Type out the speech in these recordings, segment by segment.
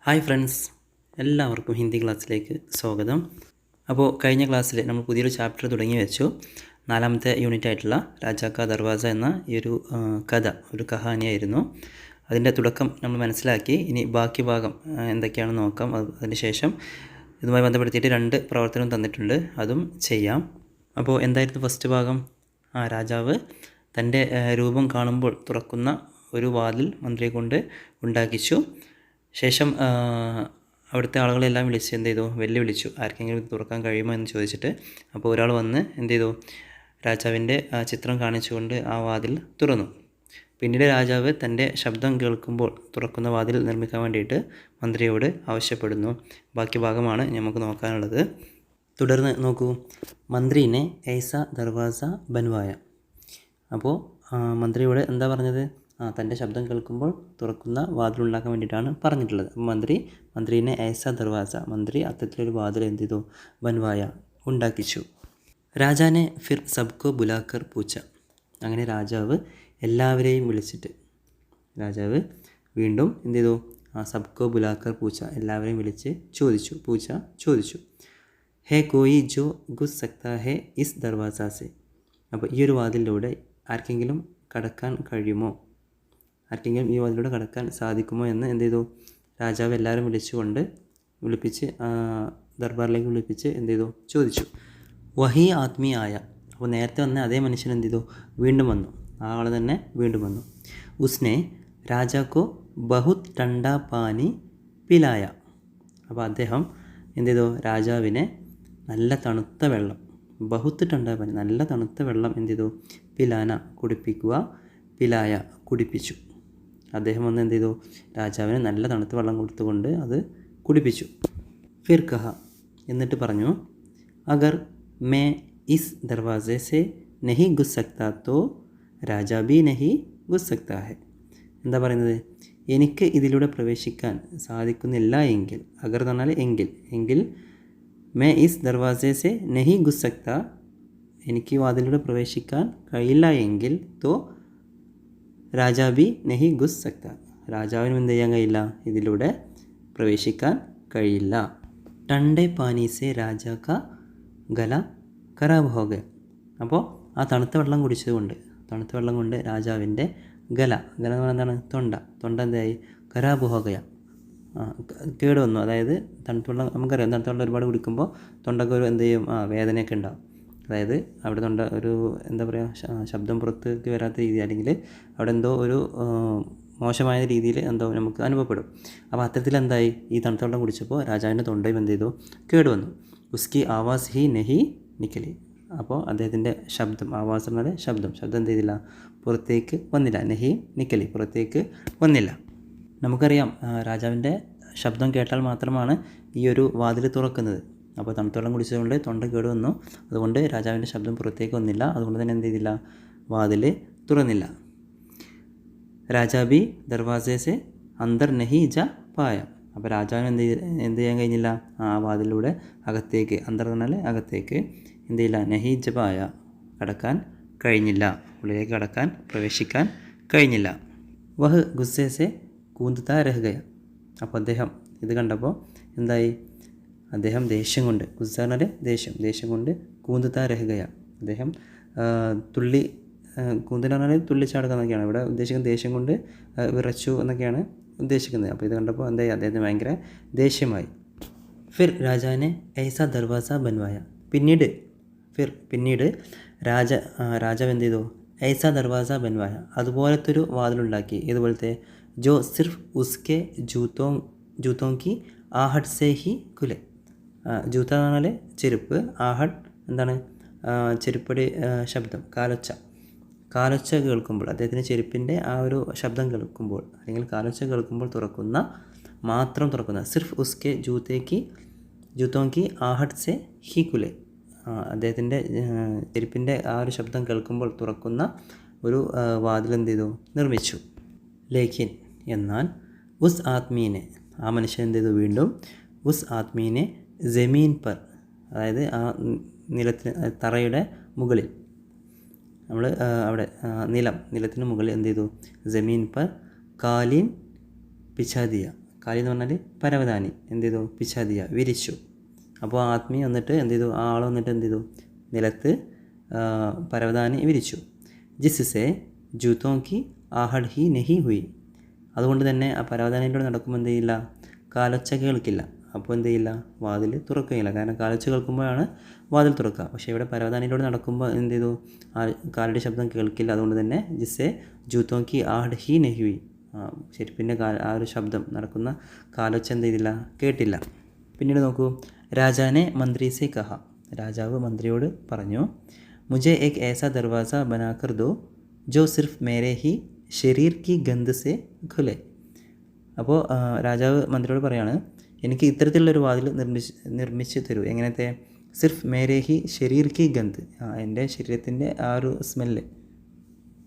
Hi friends, എല്ലാവർക്കും ഹിന്ദി ക്ലാസ്സിലേക്ക് സ്വാഗതം. അപ്പോൾ കഴിഞ്ഞ ക്ലാസ്സിൽ നമ്മൾ പുതിയൊരു ചാപ്റ്റർ തുടങ്ങി വെച്ചു. 4ാമത്തെ യൂണിറ്റ് ആയിട്ടുള്ള രാജാ കാ ദർവാസ എന്ന ഈ ഒരു കഥ, ഒരു കഹാനിയായിരുന്നു. അതിൻ്റെ തുടക്കം നമ്മൾ മനസ്സിലാക്കി. ഇനി ബാക്കി ഭാഗം എന്തൊക്കെയാണെന്ന് നോക്കാം. അതിന് ശേഷം ഇതുമായി ബന്ധപ്പെടുത്തിയിട്ട് 2 പ്രവർത്തനം തന്നിട്ടുണ്ട്, അതും ചെയ്യാം. അപ്പോൾ എന്തായിരുന്നു ഫസ്റ്റ് ഭാഗം? രാജാവ് തൻ്റെ രൂപം കാണുമ്പോൾ തുറക്കുന്ന ഒരു വാതിൽ മന്ത്രിയെ കൊണ്ട് ഉണ്ടാക്കിച്ചു. ശേഷം അവിടുത്തെ ആളുകളെല്ലാം വിളിച്ച് എന്ത് ചെയ്തു? വെല്ലുവിളിച്ചു, ആർക്കെങ്കിലും ഇത് തുറക്കാൻ കഴിയുമോ എന്ന് ചോദിച്ചിട്ട്. അപ്പോൾ ഒരാൾ വന്ന് എന്ത് ചെയ്തു? രാജാവിൻ്റെ ചിത്രം കാണിച്ചുകൊണ്ട് ആ വാതിൽ തുറന്നു. പിന്നീട് രാജാവ് തൻ്റെ ശബ്ദം കേൾക്കുമ്പോൾ തുറക്കുന്ന വാതിൽ നിർമ്മിക്കാൻ വേണ്ടിയിട്ട് മന്ത്രിയോട് ആവശ്യപ്പെടുന്നു. ബാക്കി ഭാഗമാണ് നമുക്ക് നോക്കാനുള്ളത്. തുടർന്ന് നോക്കൂ. മന്ത്രിനെ ഐസ ദർവാസ ബൻവായ. അപ്പോൾ മന്ത്രിയോട് എന്താ പറഞ്ഞത്? തൻ്റെ ശബ്ദം കേൾക്കുമ്പോൾ തുറക്കുന്ന വാതിലുണ്ടാക്കാൻ വേണ്ടിയിട്ടാണ് പറഞ്ഞിട്ടുള്ളത്. അപ്പോൾ മന്ത്രിനെ ഐസ ദർവാസ, മന്ത്രി അത്തരത്തിലൊരു വാതിൽ എന്ത് ചെയ്തു? ബൻവായ, ഉണ്ടാക്കിച്ചു. രാജാനെ ഫിർ സബ്കോ ബുലാക്കർ പൂച്ച. അങ്ങനെ രാജാവ് എല്ലാവരെയും വിളിച്ചിട്ട്, രാജാവ് വീണ്ടും എന്ത് ചെയ്തു? സബ്കോ ബുലാക്കർ പൂച്ച, എല്ലാവരെയും വിളിച്ച് ചോദിച്ചു. പൂച്ച ചോദിച്ചു, ഹേ കോയി ജോ ഗുസ് സക്താ ഹേ ഇസ് ദർവാസ സെ. അപ്പോൾ ഈ ഒരു വാതിലിലൂടെ ആർക്കെങ്കിലും കടക്കാൻ കഴിയുമോ? ആർക്കെങ്കിലും ഈ വാതിലൂടെ കടക്കാൻ സാധിക്കുമോ എന്ന് എന്ത് ചെയ്തു? രാജാവ് എല്ലാവരും വിളിപ്പിച്ച് ദർബാറിലേക്ക് വിളിപ്പിച്ച് എന്ത് ചെയ്തു? ചോദിച്ചു. വഹി ആത്മീ ആയ. അപ്പോൾ നേരത്തെ വന്ന അതേ മനുഷ്യൻ എന്ത് ചെയ്തു? വീണ്ടും വന്നു. ആ ആൾ തന്നെ വീണ്ടും വന്നു. ഉസ്നെ രാജാക്കോ ബഹുത് ടണ്ട പാനി പിലായ. അപ്പോൾ അദ്ദേഹം എന്ത് ചെയ്തു? രാജാവിനെ നല്ല തണുത്ത വെള്ളം, ബഹുത്ത് ടണ്ട പാനി, നല്ല തണുത്ത വെള്ളം എന്ത് ചെയ്തു? പിലാന, കുടിപ്പിക്കുക, പിലായ, കുടിപ്പിച്ചു. അദ്ദേഹം വന്ന് എന്ത് ചെയ്തു? രാജാവിന് നല്ല തണുത്ത വെള്ളം കൊടുത്തുകൊണ്ട് അത് കുടിപ്പിച്ചു. ഫിർ കഹ, എന്നിട്ട് പറഞ്ഞു, അഗർ മേ ഇസ് ദർവാസെ സെ നഹി ഗുസ് സക്താ തോ രാജാ ബി നഹി ഗുസ് സക്താ ഹെ. എന്താ പറയുന്നത്? എനിക്ക് ഇതിലൂടെ പ്രവേശിക്കാൻ സാധിക്കുന്നില്ല എങ്കിൽ, അഗർ എന്ന് പറഞ്ഞാൽ എങ്കിൽ മേ ഇസ് ദർവാസെ സെ നഹി ഗുസ് സക്താ, എനിക്ക് വാതിലൂടെ പ്രവേശിക്കാൻ കഴിയില്ല എങ്കിൽ, തോ രാജാ ബി നഹി ഗുസ് സക്ത, രാജാവിനും എന്ത് ചെയ്യാൻ കഴിയില്ല? ഇതിലൂടെ പ്രവേശിക്കാൻ കഴിയില്ല. ടണ്ടേ പാനി സെ രാജാ കാ ഗല ഖരാബ് ഹോ ഗയ. അപ്പോൾ ആ തണുത്ത വെള്ളം കൊണ്ട് രാജാവിൻ്റെ ഗല എന്ന് പറഞ്ഞാൽ എന്താണ്? തൊണ്ട എന്തായി? ഖരാബ് ഹോ ഗയ, കേട് വന്നു. അതായത് തണുത്ത വെള്ളം, നമുക്കറിയാം തണുത്ത വെള്ളം ഒരുപാട് കുടിക്കുമ്പോൾ തൊണ്ടക്ക് ഒരു എന്ത് ചെയ്യും? വേദനയൊക്കെ ഉണ്ടാവും. അതായത് അവിടെ തൊണ്ട ഒരു എന്താ പറയുക, ശബ്ദം പുറത്തേക്ക് വരാത്ത രീതി, അല്ലെങ്കിൽ അവിടെ എന്തോ ഒരു മോശമായ രീതിയിൽ എന്തോ നമുക്ക് അനുഭവപ്പെടും. അപ്പോൾ അത്തരത്തിൽ എന്തായി? ഈ തണുത്ത വെള്ളം കുടിച്ചപ്പോൾ രാജാവിൻ്റെ തൊണ്ടയും എന്ത് ചെയ്തു? കേടുവന്നു. ഉസ്കി ആവാസ് ഹി നെഹി നിക്കലി. അപ്പോൾ അദ്ദേഹത്തിൻ്റെ ശബ്ദം, ആവാസ് എന്നാൽ ശബ്ദം എന്ത് ചെയ്തില്ല? പുറത്തേക്ക് വന്നില്ല. നെഹി നിക്കലി, പുറത്തേക്ക് വന്നില്ല. നമുക്കറിയാം രാജാവിൻ്റെ ശബ്ദം കേട്ടാൽ മാത്രമാണ് ഈ ഒരു വാതിൽ തുറക്കുന്നത്. അപ്പോൾ തണുത്ത വെള്ളം കുടിച്ചതുകൊണ്ട് തൊണ്ട കേട് വന്നു. അതുകൊണ്ട് രാജാവിൻ്റെ ശബ്ദം പുറത്തേക്ക് വന്നില്ല. അതുകൊണ്ട് തന്നെ എന്ത് ചെയ്തില്ല? വാതിൽ തുറന്നില്ല. രാജാബി ദർവാസെ സെ അന്തർ നഹി ജ പായ. അപ്പോൾ രാജാവിന് എന്ത് ചെയ്യാൻ കഴിഞ്ഞില്ല? ആ വാതിലൂടെ അകത്തേക്ക്, അന്തർ എന്നാൽ അകത്തേക്ക്, എന്ത് ചെയ്യില്ല? നഹി ജ പായ, കടക്കാൻ കഴിഞ്ഞില്ല. ഉള്ളിലേക്ക് കടക്കാൻ, പ്രവേശിക്കാൻ കഴിഞ്ഞില്ല. വഹ് ഗുസ്സെ സെ കൂന്തത്താ രഹ് ഗയ. അപ്പോൾ അദ്ദേഹം ഇത് കണ്ടപ്പോൾ എന്തായി? അദ്ദേഹം ദേഷ്യം കൊണ്ട്, ഗുസ്സ എന്നാൽ ദേഷ്യം കൊണ്ട്, കൂന്തത്താ രഹ് ഗയ, അദ്ദേഹം കൂന്തൽ പറഞ്ഞാൽ തുള്ളിച്ചാടുക എന്നൊക്കെയാണ് ഇവിടെ ഉദ്ദേശിക്കുന്നത്. ദേഷ്യം കൊണ്ട് വിറച്ചു എന്നൊക്കെയാണ് ഉദ്ദേശിക്കുന്നത്. അപ്പോൾ ഇത് കണ്ടപ്പോൾ എന്തായി? അദ്ദേഹത്തിന് ഭയങ്കര ദേഷ്യമായി. ഫിർ രാജാനെ ഐസ ദർവാസ ബൻവായ. പിന്നീട് രാജാവ് എന്ത് ചെയ്തു? ഐസ ദർവാസ ബൻവായ, അതുപോലത്തെ ഒരു വാതിലുണ്ടാക്കി. ഇതുപോലത്തെ ജോ സിർഫ് ഉസ്കെ ജൂത്തോं की आहट से ही खुले. ജൂത്ത എന്ന് പറഞ്ഞാൽ ചെരുപ്പ്, ആഹട്ട് എന്താണ്? ചെരുപ്പടി ശബ്ദം, കാലൊച്ച കേൾക്കുമ്പോൾ, അദ്ദേഹത്തിൻ്റെ ചെരുപ്പിൻ്റെ ആ ഒരു ശബ്ദം കേൾക്കുമ്പോൾ, അല്ലെങ്കിൽ കാലൊച്ച കേൾക്കുമ്പോൾ മാത്രം തുറക്കുന്ന, സിർഫ് ഉസ്കെ ജൂത്തോं की आहट से ही खुले, അദ്ദേഹത്തിൻ്റെ ചെരുപ്പിൻ്റെ ആ ഒരു ശബ്ദം കേൾക്കുമ്പോൾ തുറക്കുന്ന ഒരു വാതിൽ എന്ത് ചെയ്തു? നിർമ്മിച്ചു. ലേക്കിൻ, എന്നാൽ ഉസ് ആത്മീനെ, ആ മനുഷ്യൻ എന്ത് ചെയ്തു? വീണ്ടും ഉസ് ആത്മീനെ ജമീൻ പർ, അതായത് ആ തറയുടെ മുകളിൽ, നമ്മൾ അവിടെ നിലത്തിന് മുകളിൽ എന്ത് ചെയ്തു? ജമീൻ പർ കാലീൻ പിച്ചാദിയ, കാലി എന്ന് പറഞ്ഞാൽ പരവതാനി എന്ത് ചെയ്തു പിച്ചാദിയ വിരിച്ചു. അപ്പോൾ ആത്മീ വന്നിട്ട് എന്ത് ചെയ്തു, ആ ആൾ വന്നിട്ട് എന്ത് ചെയ്തു, നിലത്ത് പരവതാനി വിരിച്ചു. ജിസ്സെ ജൂത്തോं की आहट ही नहीं हुई. അതുകൊണ്ട് തന്നെ ആ പരവതാനിയിലൂടെ നടക്കുമ്പോൾ എന്ത് ചെയ്യില്ല, കാലൊച്ച കേൾക്കില്ല. അപ്പോൾ എന്ത് ചെയ്യില്ല, വാതിൽ തുറക്കുകയില്ല. കാരണം കാലൊച്ച കേൾക്കുമ്പോഴാണ് വാതിൽ തുറക്കുക. പക്ഷേ ഇവിടെ പരവതാനിയിലൂടെ നടക്കുമ്പോൾ എന്ത് ചെയ്തു, ആ കാലിൻ്റെ ശബ്ദം കേൾക്കില്ല. അതുകൊണ്ട് തന്നെ ജിസ്സെ ജൂത്തോं की आहट ही नहीं हुई. ചെരുപ്പിൻ്റെ ആ ഒരു ശബ്ദം, നടക്കുന്ന കാലൊച്ച എന്ത് ചെയ്തില്ല, കേട്ടില്ല. പിന്നീട് നോക്കൂ, രാജാനെ മന്ത്രി സെ കഹ. രാജാവ് മന്ത്രിയോട് പറഞ്ഞു, മുझे एक ऐसा दरवाज़ा बनाकर दो जो सिर्फ मेरे ही शरीर की गंध से खुले. അപ്പോൾ രാജാവ് മന്ത്രിയോട് പറയാണ്, എനിക്ക് ഇത്തരത്തിലുള്ളൊരു വാതിൽ നിർമ്മിച്ച് തരൂ. എങ്ങനത്തെ, സിർഫ് മേരെ ഹി ശരീർ കി ഗന്ധ്, എൻ്റെ ശരീരത്തിൻ്റെ ആ ഒരു സ്മെല്ല്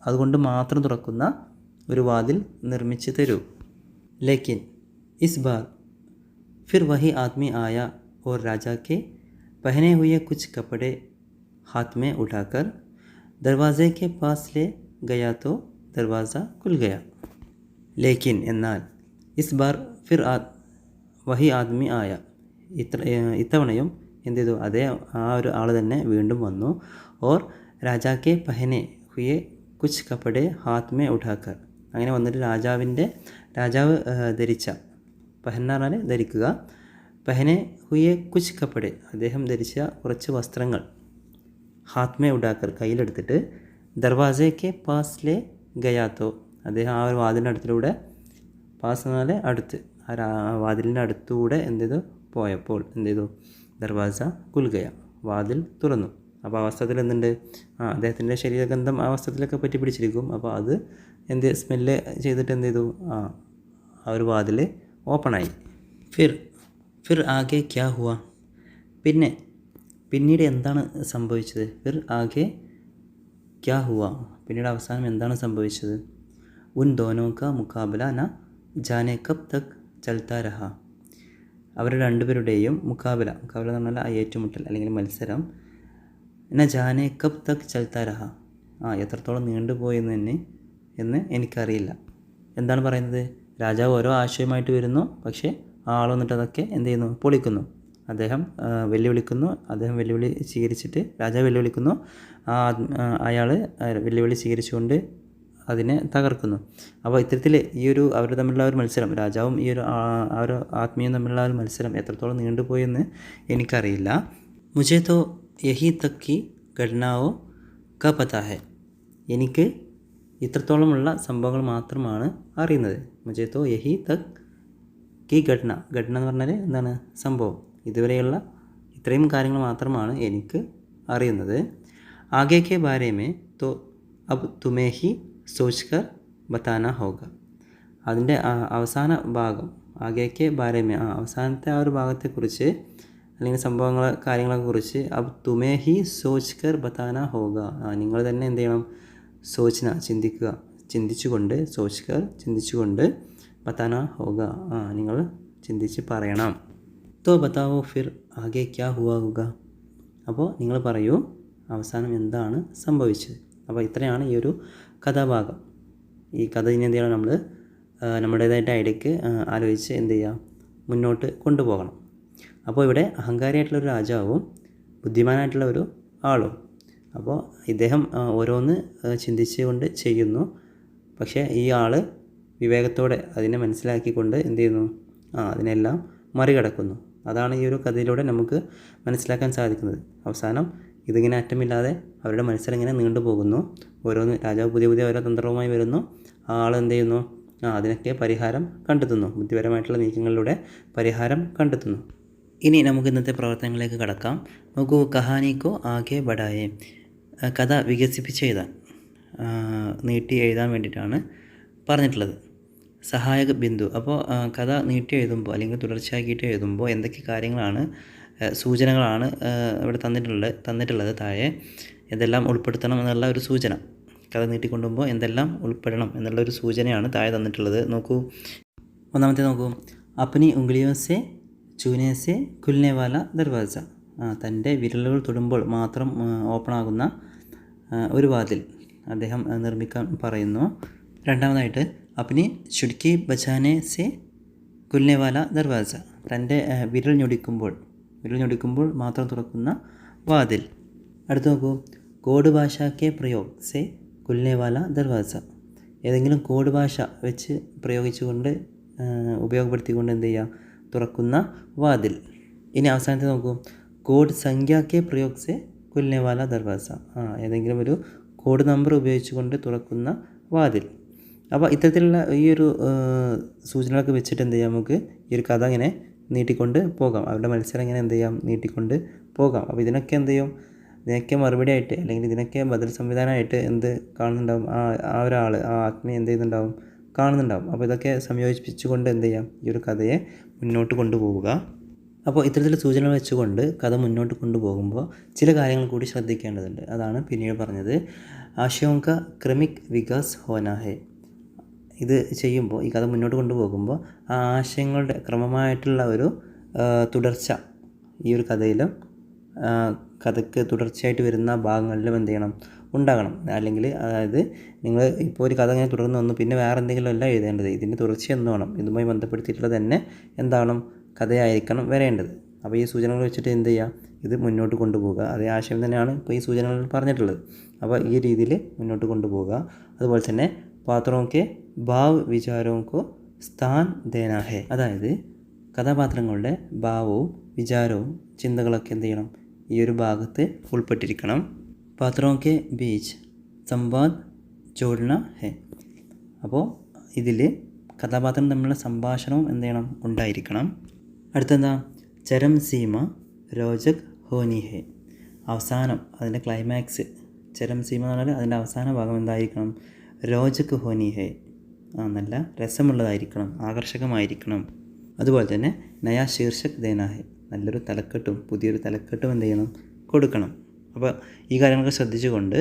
അതുകൊണ്ട് മാത്രം തുറക്കുന്ന ഒരു വാതിൽ നിർമ്മിച്ച് തരൂ. ലേക്കിൻ ഇസ് ബാർ फिर वही आदमी आया और राजा के पहने हुए कुछ कपड़े हाथ में उठाकर दरवाजे के पास ले गया तो दरवाज़ा खुल गया. लेकिन എന്നാൽ इस बार फिर वही आदमी आया. ഇത്തവണയും എന്ത് ചെയ്തു, അതേ ആ ഒരു ആൾ തന്നെ വീണ്ടും വന്നു. और राजा के पहने हुए कुछ कपड़े हाथ में उठाकर. അങ്ങനെ വന്നിട്ട് രാജാവ് ധരിച്ച, പഹന്ന പറഞ്ഞാൽ ധരിക്കുക, പഹനെ ഹുയെ കുച്ച് കപ്പടെ അദ്ദേഹം ധരിച്ച കുറച്ച് വസ്ത്രങ്ങൾ ഹാത്മേ ഉടാക്കർ കയ്യിലെടുത്തിട്ട് ദർവാസയ്ക്ക് പാസിലെ ഗയാത്തോ അദ്ദേഹം ആ ഒരു വാതിലിൻ്റെ അടുത്തിലൂടെ, പാസ് എന്നാൽ അടുത്ത്, ആ വാതിലിൻ്റെ അടുത്തൂടെ എന്ത് ചെയ്തു പോയപ്പോൾ എന്ത് ചെയ്തു, ദർവാസ കുൽഗയ വാതിൽ തുറന്നു. അപ്പോൾ ആ വസ്ത്രത്തിൽ എന്തുണ്ട്, അദ്ദേഹത്തിൻ്റെ ശരീരഗന്ധം ആ വസ്ത്രത്തിലൊക്കെ പറ്റി പിടിച്ചിരിക്കും. അപ്പോൾ അത് എന്ത് സ്മെല്ല് ചെയ്തിട്ട് എന്ത് ചെയ്തു, ആ ഒരു വാതിൽ ഓപ്പണായി. ഫിർ ആകെ ക്യാ ഹുവ. പിന്നീട് എന്താണ് സംഭവിച്ചത്, ഫിർ ആകെ ക്യാ ഹുവ, പിന്നീട് അവസാനം എന്താണ് സംഭവിച്ചത്. ഉൻ ദോനോ കാ മുക്കാബല ന ജാനെ കബ് തക് ചൽത്താ രഹ. അവരുടെ രണ്ടുപേരുടെയും മുക്കാബല എന്ന് പറഞ്ഞാൽ ഏറ്റുമുട്ടൽ അല്ലെങ്കിൽ മത്സരം, ന ജാനെ കബ് തക് ചൽത്താ രഹ, എത്രത്തോളം നീണ്ടുപോയി എന്ന് എനിക്കറിയില്ല. എന്താണ് പറയുന്നത്, രാജാവ് ഓരോ ആശയമായിട്ട് വരുന്നു, പക്ഷേ ആൾ വന്നിട്ട് അതൊക്കെ എന്ത് ചെയ്യുന്നു, പൊളിക്കുന്നു. അദ്ദേഹം വെല്ലുവിളി സ്വീകരിച്ചിട്ട്, രാജാവ് വെല്ലുവിളിക്കുന്നു, അയാൾ വെല്ലുവിളി സ്വീകരിച്ചുകൊണ്ട് അതിനെ തകർക്കുന്നു. അപ്പോൾ ഇത്തരത്തിൽ ഈ ഒരു അവർ തമ്മിലുള്ള ഒരു മത്സരം, രാജാവും ഈ ഒരു ആ ഒരു ആത്മീയം തമ്മിലുള്ള ഒരു മത്സരം എത്രത്തോളം നീണ്ടുപോയെന്ന് എനിക്കറിയില്ല. മുझे तो यही तक की घटनाओं का पता है. എനിക്ക് ഇത്രത്തോളമുള്ള സംഭവങ്ങൾ മാത്രമാണ് അറിയുന്നത്. മുझे तो यही तक की घटना എന്ന് പറഞ്ഞാൽ എന്താണ്, സംഭവം, ഇതുവരെയുള്ള ഇത്രയും കാര്യങ്ങൾ മാത്രമാണ് എനിക്ക് അറിയുന്നത്. ആगे के बारे में तो अब तुम्हें ही सोचकर बताना होगा. അതിൻ്റെ അവസാന ഭാഗം, ആകെക്ക് ബാരേമേ, അവസാനത്തെ ആ ഒരു ഭാഗത്തെക്കുറിച്ച് അല്ലെങ്കിൽ കാര്യങ്ങളൊക്കെ കുറിച്ച് അബ് തുമേ ഹി സോച്ച്കർ ബതാന ഹോഗ, നിങ്ങൾ തന്നെ എന്ത് ചെയ്യണം, ചിന്തിച്ചുകൊണ്ട് ബതാന ഹോഗ, നിങ്ങൾ ചിന്തിച്ച് പറയണം. തോ ബതാവോ ഫിർ ആകെ ക്യാ ഹുവാ ഹോഗ. അപ്പോൾ നിങ്ങൾ പറയൂ അവസാനം എന്താണ് സംഭവിച്ചത്. അപ്പോൾ ഇത്രയാണ് ഈ ഒരു കഥാഭാഗം. ഈ കഥ ഇനി എന്ത് ചെയ്യണം, നമ്മൾ നമ്മുടേതായിട്ട് ഐഡിയക്ക് ആലോചിച്ച് എന്ത് ചെയ്യുക, മുന്നോട്ട് കൊണ്ടുപോകണം. അപ്പോൾ ഇവിടെ അഹങ്കാരിയായിട്ടുള്ളൊരു രാജാവും ബുദ്ധിമാനായിട്ടുള്ള ഒരു ആളും, അപ്പോൾ ഇദ്ദേഹം ഓരോന്ന് ചിന്തിച്ചുകൊണ്ട് ചെയ്യുന്നു. പക്ഷേ ഈ ആൾ വിവേകത്തോടെ അതിനെ മനസ്സിലാക്കിക്കൊണ്ട് എന്ത് ചെയ്യുന്നു, അതിനെല്ലാം മറികടക്കുന്നു. അതാണ് ഈ ഒരു കഥയിലൂടെ നമുക്ക് മനസ്സിലാക്കാൻ സാധിക്കുന്നത്. അവസാനം ഇതിങ്ങനെ അറ്റമില്ലാതെ അവരുടെ മത്സരം ഇങ്ങനെ നീണ്ടുപോകുന്നു. ഓരോന്ന് രാജാവ് പുതിയ ഓരോ തന്ത്രവുമായി വരുന്നു. ആ ആൾ എന്ത് ചെയ്യുന്നു, അതിനൊക്കെ പരിഹാരം കണ്ടെത്തുന്നു. ബുദ്ധിപരമായിട്ടുള്ള നീക്കങ്ങളിലൂടെ പരിഹാരം കണ്ടെത്തുന്നു. ഇനി നമുക്ക് ഇന്നത്തെ പ്രവർത്തനങ്ങളിലേക്ക് കടക്കാം. നോക്കൂ, കഹാനിക്കോ ആകെ ബഡായേ, കഥ വികസിപ്പിച്ച് എഴുതാൻ, നീട്ടി എഴുതാൻ വേണ്ടിയിട്ടാണ് പറഞ്ഞിട്ടുള്ളത്. സഹായക ബിന്ദു, അപ്പോൾ കഥ നീട്ടി എഴുതുമ്പോൾ അല്ലെങ്കിൽ തുടർച്ചയാക്കിയിട്ട് എഴുതുമ്പോൾ എന്തൊക്കെ കാര്യങ്ങളാണ്, സൂചനകളാണ് ഇവിടെ തന്നിട്ടുള്ളത് താഴെ, എന്തെല്ലാം ഉൾപ്പെടുത്തണം എന്നുള്ള ഒരു സൂചന. കഥ നീട്ടിക്കൊണ്ടുപോകുമ്പോൾ എന്തെല്ലാം ഉൾപ്പെടണം എന്നുള്ളൊരു സൂചനയാണ് താഴെ തന്നിട്ടുള്ളത്. നോക്കൂ, ഒന്നാമത്തെ നോക്കൂ, അപ്നി ഉംഗ്ലിയോ സെ ചൂനെ സെ ഖുൽനെ വാല ദർവാസ, തൻ്റെ വിരലുകൾ തൊടുമ്പോൾ മാത്രം ഓപ്പണാകുന്ന ഒരു വാതിൽ അദ്ദേഹം നിർമ്മിക്കാൻ പറയുന്നു. രണ്ടാമതായിട്ട് അപ്നി ചുട്കി ബച്ചാനെ സെ കുൽനെവാല ദർവാസ, തൻ്റെ വിരൽ ഞൊടിക്കുമ്പോൾ മാത്രം തുറക്കുന്ന വാതിൽ. അടുത്ത് നോക്കൂ, കോഡ് ഭാഷ കെ പ്രയോഗ് സെ കുൽനെവാല ദർവാസ, ഏതെങ്കിലും കോഡ് ഭാഷ വെച്ച് ഉപയോഗപ്പെടുത്തിക്കൊണ്ട് എന്ത് ചെയ്യുക, തുറക്കുന്ന വാതിൽ. ഇനി അവസാനത്തെ നോക്കൂ, കോഡ് സംഖ്യ കെ പ്രയോഗ് സെ കുൽനെവാല ദർവാസ, ഏതെങ്കിലും ഒരു കോഡ് നമ്പർ ഉപയോഗിച്ചുകൊണ്ട് തുറക്കുന്ന വാതിൽ. അപ്പോൾ ഇത്തരത്തിലുള്ള ഈ ഒരു സൂചനകളൊക്കെ വെച്ചിട്ട് എന്ത് ചെയ്യാം, നമുക്ക് ഈ ഒരു കഥ ഇങ്ങനെ നീട്ടിക്കൊണ്ട് പോകാം, അവരുടെ മത്സരം ഇങ്ങനെ എന്ത് ചെയ്യാം, നീട്ടിക്കൊണ്ട് പോകാം. അപ്പോൾ ഇതിനൊക്കെ എന്ത് ചെയ്യും, ഇതിനൊക്കെ മറുപടി ആയിട്ട് അല്ലെങ്കിൽ ഇതിനൊക്കെ ബദൽ സംവിധാനമായിട്ട് എന്ത് കാണുന്നുണ്ടാവും, ആ ഒരാൾ, ആ ആത്മീയ എന്ത് ചെയ്യുന്നുണ്ടാവും, കാണുന്നുണ്ടാവും. അപ്പോൾ ഇതൊക്കെ സംയോജിപ്പിച്ചുകൊണ്ട് എന്ത് ചെയ്യാം, ഈ ഒരു കഥയെ മുന്നോട്ട് കൊണ്ടുപോവുക. അപ്പോൾ ഇത്തരത്തിലുള്ള സൂചനകൾ വെച്ചുകൊണ്ട് കഥ മുന്നോട്ട് കൊണ്ടുപോകുമ്പോൾ ചില കാര്യങ്ങൾ കൂടി ശ്രദ്ധിക്കേണ്ടതുണ്ട്. അതാണ് പിന്നീട് പറഞ്ഞത്, ആശയോं का क्रमिक विकास होना है. ഇത് ചെയ്യുമ്പോൾ, ഈ കഥ മുന്നോട്ട് കൊണ്ടുപോകുമ്പോൾ ആ ആശയങ്ങളുടെ ക്രമമായിട്ടുള്ള ഒരു തുടർച്ച ഈ ഒരു കഥയിലും കഥയ്ക്ക് തുടർച്ചയായിട്ട് വരുന്ന ഭാഗങ്ങളിലും എന്ത് ചെയ്യണം, ഉണ്ടാകണം. അല്ലെങ്കിൽ അതായത് നിങ്ങൾ ഇപ്പോൾ ഒരു കഥ ഇങ്ങനെ തുടർന്ന് വന്നു, പിന്നെ വേറെ എന്തെങ്കിലും അല്ല എഴുതേണ്ടത്, ഇതിൻ്റെ തുടർച്ചയെന്ന് വേണം, ഇതുമായി ബന്ധപ്പെടുത്തിയിട്ടുള്ള തന്നെ എന്താവണം, കഥയായിരിക്കണം വരേണ്ടത്. അപ്പോൾ ഈ സൂചനകൾ വെച്ചിട്ട് എന്ത് ചെയ്യുക, ഇത് മുന്നോട്ട് കൊണ്ടുപോകുക. അതേ ആശയം തന്നെയാണ് ഇപ്പോൾ ഈ സൂചനകളിൽ പറഞ്ഞിട്ടുള്ളത്. അപ്പോൾ ഈ രീതിയിൽ മുന്നോട്ട് കൊണ്ടുപോകുക. അതുപോലെ തന്നെ പാത്രോं के भाव विचारों को സ്ഥാൻ ദേനാ ഹെ, അതായത് കഥാപാത്രങ്ങളുടെ ഭാവവും വിചാരവും ചിന്തകളൊക്കെ എന്ത് ചെയ്യണം, ഈ ഒരു ഭാഗത്ത് ഉൾപ്പെട്ടിരിക്കണം. പാത്രോं के बीच संवाद जोड़ना है. അപ്പോൾ ഇതിൽ കഥാപാത്രം തമ്മിലുള്ള സംഭാഷണവും എന്ത് ചെയ്യണം, ഉണ്ടായിരിക്കണം. അടുത്തെന്താ, ചരം സീമ രോചക് ഹോനി ഹെ, അവസാനം അതിൻ്റെ ക്ലൈമാക്സ്, ചരം സീമ എന്ന് പറഞ്ഞാൽ അതിൻ്റെ അവസാന ഭാഗം എന്തായിരിക്കണം, രോചക് ഹോനി ഹെ, നല്ല രസമുള്ളതായിരിക്കണം, ആകർഷകമായിരിക്കണം. അതുപോലെ തന്നെ നയാ ശീർഷക് ദേനാ ഹെ, നല്ലൊരു തലക്കെട്ടും പുതിയൊരു തലക്കെട്ടും എന്ത് ചെയ്യണം, കൊടുക്കണം. അപ്പോൾ ഈ കാര്യങ്ങളൊക്കെ ശ്രദ്ധിച്ചുകൊണ്ട്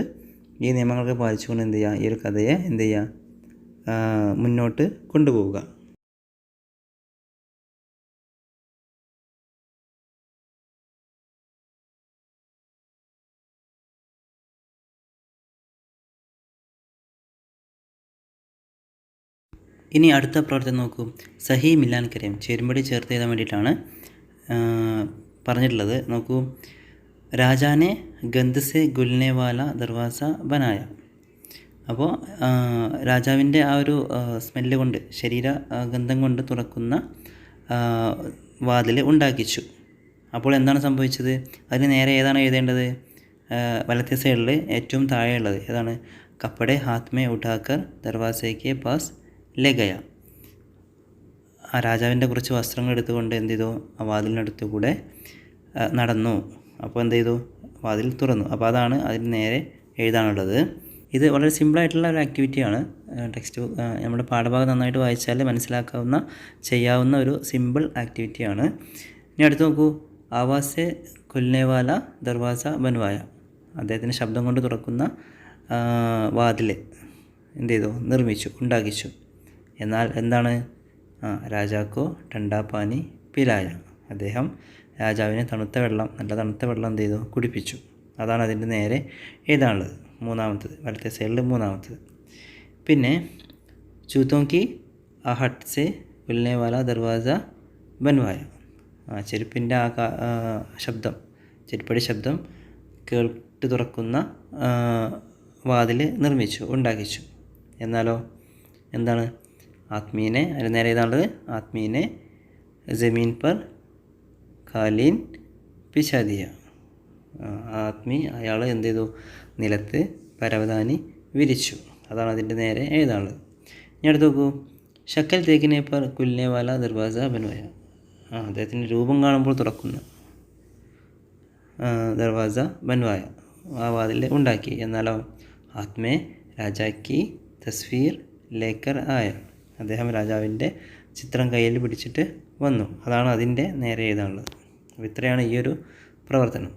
ഈ നിയമങ്ങളൊക്കെ പാലിച്ചുകൊണ്ട് എന്ത് ചെയ്യുക, ഈ ഒരു കഥയെ എന്ത് ചെയ്യുക, മുന്നോട്ട് കൊണ്ടുപോവുക. ഇനി അടുത്ത പ്രവർത്തനം നോക്കൂ, സഹി മിലാൻ കരയും, ചേരുംപടി ചേർത്ത് എഴുതാൻ വേണ്ടിയിട്ടാണ് പറഞ്ഞിട്ടുള്ളത്. നോക്കൂ, രാജാനെ ഗന്ധ് സെ ഗുൽനെ വാല ദർവാസ ബനായ, അപ്പോൾ രാജാവിൻ്റെ ആ ഒരു സ്മെല്ല് കൊണ്ട്, ശരീര ഗന്ധം കൊണ്ട് തുറക്കുന്ന വാതിൽ ഉണ്ടാക്കിച്ചു. അപ്പോൾ എന്താണ് സംഭവിച്ചത്, അതിന് നേരെ ഏതാണ് എഴുതേണ്ടത്, വലത്തെ സൈഡിൽ ഏറ്റവും താഴെയുള്ളത് ഏതാണ്, കപ്പടെ ഹാത്ത് മേ ഉഠാക്കർ ദർവാസയ്ക്ക് പാസ് ലഗയ, ആ രാജാവിൻ്റെ കുറച്ച് വസ്ത്രങ്ങൾ എടുത്തുകൊണ്ട് എന്ത് ചെയ്തു, ആ വാതിലിനടുത്ത് കൂടെ നടന്നു. അപ്പോൾ എന്ത് ചെയ്തു, വാതിൽ തുറന്നു. അപ്പോൾ അതാണ് അതിന് നേരെ എഴുതാനുള്ളത്. ഇത് വളരെ സിമ്പിളായിട്ടുള്ള ഒരു ആക്ടിവിറ്റിയാണ്. ടെക്സ്റ്റ് നമ്മുടെ പാഠഭാഗം നന്നായിട്ട് വായിച്ചാൽ മനസ്സിലാക്കാവുന്ന, ചെയ്യാവുന്ന ഒരു സിമ്പിൾ ആക്ടിവിറ്റിയാണ്. ഇനി അടുത്ത് നോക്കൂ, ആവാസെ കുൽനെവാല ദർവാസ ബൻവായ, അദ്ദേഹത്തിൻ്റെ ശബ്ദം കൊണ്ട് തുറക്കുന്ന വാതിൽ എന്ത് ചെയ്തു, നിർമ്മിച്ചു, ഉണ്ടാക്കിച്ചു. എന്നാൽ എന്താണ്, രാജാക്കോ ടണ്ടാ പാനി പിലായ, അദ്ദേഹം രാജാവിനെ നല്ല തണുത്ത വെള്ളം എന്ത് ചെയ്തു, കുടിപ്പിച്ചു. അതാണ് അതിൻ്റെ നേരെ എഴുതാനുള്ളത്, മൂന്നാമത്തത്, വലത്തെ സൈഡിൽ മൂന്നാമത്തത്. പിന്നെ ചൂത്തോങ്കി ഹട്ട് സെ ഉൽനെ വാല ദർവാസ ബൻവായ, ചെരുപ്പിൻ്റെ ശബ്ദം, ചെരുപ്പടി ശബ്ദം കേട്ട് തുറക്കുന്ന വാതിൽ നിർമ്മിച്ചു, ഉണ്ടാക്കിച്ചു. എന്നാലോ എന്താണ്, ആത്മീനെ, അതിന് നേരെ ഏതാണുള്ളത്, ആത്മീനെ ജമീൻ പർ ഖാലീൻ പിശാദിയ, ആത്മീ അയാൾ എന്ത് ചെയ്തു, നിലത്ത് പരവതാനി വിരിച്ചു. അതാണ് അതിൻ്റെ നേരെ എഴുതാനുള്ളത്. ഇനി അടുത്ത് നോക്കൂ, ഷക്കൽ തേക്കിനെ പർ കുൽനെ വാല ദർവാസ ബൻവായ, അദ്ദേഹത്തിൻ്റെ രൂപം കാണുമ്പോൾ തുറക്കുന്ന ദർവാസ ബൻവായ, ആ വാതിൽ ഉണ്ടാക്കി. എന്നാലോ ആത്മേ രാജാക്കി തസ്വീർ ലേക്കർ ആയ, അദ്ദേഹം രാജാവിൻ്റെ ചിത്രം കയ്യിൽ പിടിച്ചിട്ട് വന്നു. അതാണ് അതിൻ്റെ നേരെ എഴുതാനുള്ളത്. അപ്പോൾ ഇത്രയാണ് ഈ ഒരു പ്രവർത്തനം.